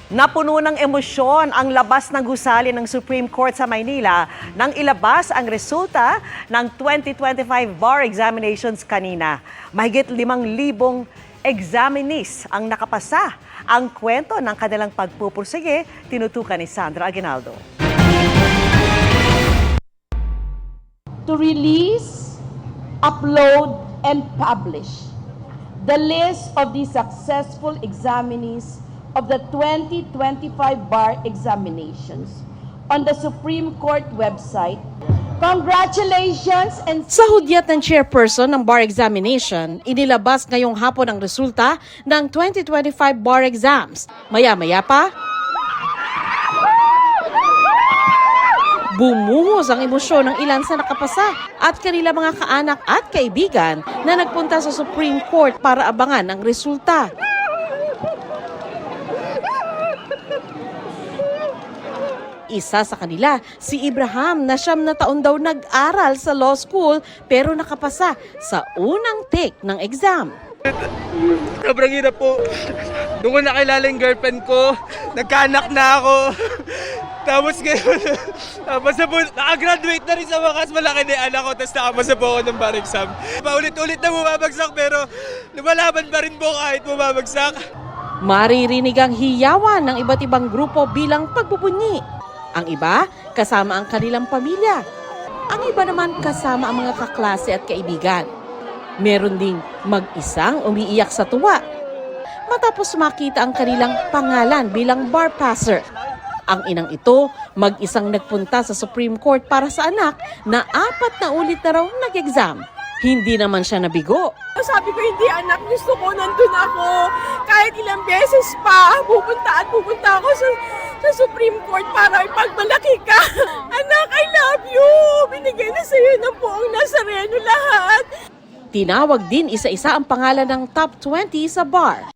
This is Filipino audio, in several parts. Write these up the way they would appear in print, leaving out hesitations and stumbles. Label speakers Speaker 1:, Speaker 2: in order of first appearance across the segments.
Speaker 1: Napuno ng emosyon ang labas ng gusali ng Supreme Court sa Maynila nang ilabas ang resulta ng 2025 bar examinations kanina. Mahigit 5,000 examinees ang nakapasa. Ang kwento ng kanilang pagpupursige, tinutukan ni Sandra Aguinaldo.
Speaker 2: To release, upload, and publish the list of the successful examinees of the 2025 bar examinations on the Supreme Court website. Congratulations and
Speaker 3: Sa hudyat ng chairperson ng bar examination, inilabas ngayong hapon ang resulta ng 2025 bar exams. Maya-maya pa, bumuhos ang emosyon ng ilan sa nakapasa at kanila mga kaanak at kaibigan na nagpunta sa Supreme Court para abangan ang resulta. Isa sa kanila, si Ibrahim na 9 na taon daw nag-aral sa law school pero nakapasa sa unang take ng exam.
Speaker 4: Sobrang hirap po. Doon ko nakilala yung girlfriend ko, nagkaanak na ako. Tapos ngayon, nakagraduate na rin sa wakas, malaki na yung anak ko, tapos nakapasa po ako ng bar exam. Paulit-ulit na bumabagsak pero lumalaban pa rin po kahit bumabagsak.
Speaker 3: Maririnig ang hiyawan ng iba't ibang grupo bilang pagbubunyi. Ang iba, kasama ang kanilang pamilya. Ang iba naman kasama ang mga kaklase at kaibigan. Meron ding mag-isang umiiyak sa tuwa matapos makita ang kanilang pangalan bilang bar passer. Ang inang ito, mag-isang nagpunta sa Supreme Court para sa anak na 4 na ulit na raw nag-exam. Hindi naman siya nabigo.
Speaker 5: Sabi ko, hindi anak, gusto ko, nandun ako. Kahit ilang beses pa, pupunta ako sa Supreme Court para ipagmalaki ka. Anak, I love you! Binigay na sa'yo na po ang Nazareno lahat.
Speaker 3: Tinawag din isa-isa ang pangalan ng top 20 sa bar.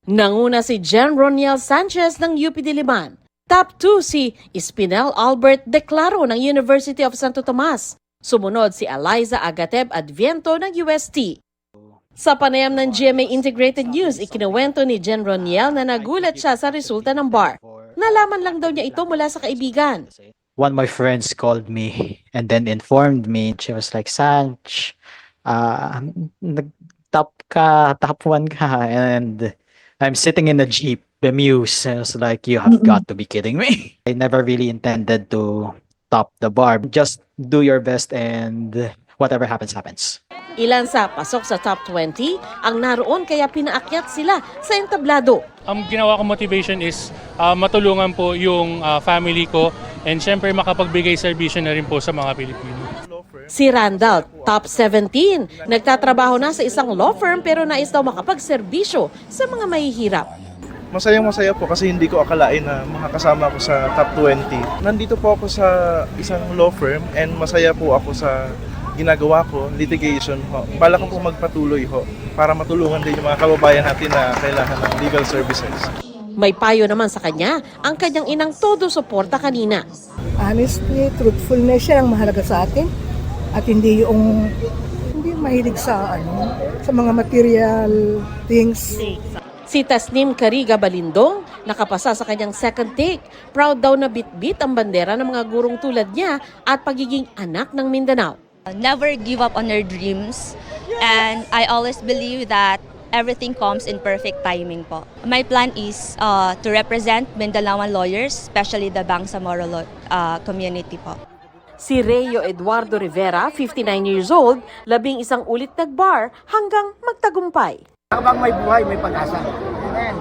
Speaker 3: Nanguna si Jen Roniel Sanchez ng UP Diliman. Top 2 si Espinel Albert Declaro ng University of Santo Tomas. Sumunod si Eliza Agateb Adviento ng UST. Sa panayam ng GMA Integrated News, ikinuwento ni Jen Roniel na nagulat siya sa resulta ng bar. Nalaman lang daw niya ito mula sa kaibigan.
Speaker 6: One of my friends called me and then informed me. She was like, Sanch, nag-top ka, top 1 ka. And I'm sitting in the jeep, bemused. I was like, you have got to be kidding me. I never really intended to top the bar. Just do your best and whatever happens, happens.
Speaker 3: Ilan sa pasok sa top 20 ang naroon kaya pinaakyat sila sa entablado.
Speaker 7: Ang ginawa kong motivation is matulungan po yung family ko and syempre makapagbigay serbisyo na rin po sa mga Pilipino.
Speaker 3: Si Randall, top 17, nagtatrabaho na sa isang law firm pero nais daw makapagserbisyo sa mga mahihirap.
Speaker 8: Masayang-masaya po kasi hindi ko akalain na makakasama ako sa top 20. Nandito po ako sa isang law firm and masaya po ako sa ginagawa ko, litigation ho. Bala ko po magpatuloy ho para matulungan din yung mga kababayan natin na kailangan ng legal services.
Speaker 3: May payo naman sa kanya ang kanyang inang todo suporta kanina.
Speaker 9: Honestly, truthfulness siya ang mahalaga sa atin at hindi mahilig sa sa mga material things.
Speaker 3: Si Tasnim Cariga Balindong, nakapasa sa kanyang second take. Proud daw na bit-bit ang bandera ng mga gurong tulad niya at pagiging anak ng Mindanao.
Speaker 10: Never give up on your dreams, and I always believe that everything comes in perfect timing po. My plan is to represent Mindanaoan lawyers, especially the Bangsamoro community po.
Speaker 3: Si Reyo Eduardo Rivera, 59 years old, 11 ulit nag-bar hanggang magtagumpay.
Speaker 11: Habang may buhay, may pag-asa.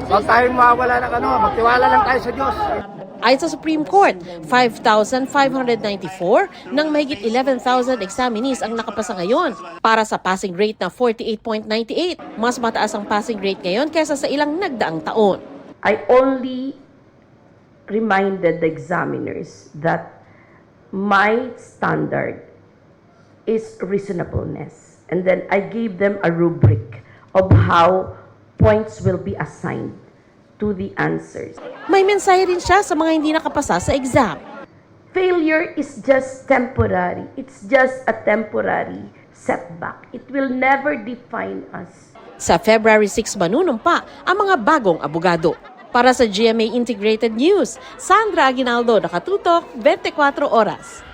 Speaker 11: Huwag tayong mawawala ng magtiwala lang tayo sa Diyos.
Speaker 3: Ayon sa Supreme Court, 5,594 ng mahigit 11,000 examinees ang nakapasa ngayon para sa passing rate na 48.98. Mas mataas ang passing rate ngayon kaysa sa ilang nagdaang taon.
Speaker 2: I only reminded the examiners that my standard is reasonableness. And then I gave them a rubric of how points will be assigned to the answers.
Speaker 3: May mensahe rin siya sa mga hindi nakapasa sa exam.
Speaker 2: Failure is just temporary. It's just a temporary setback. It will never define us.
Speaker 3: Sa February 6 manunumpa ang mga bagong abogado. Para sa GMA Integrated News, Sandra Aguinaldo, nakatutok, 24 oras.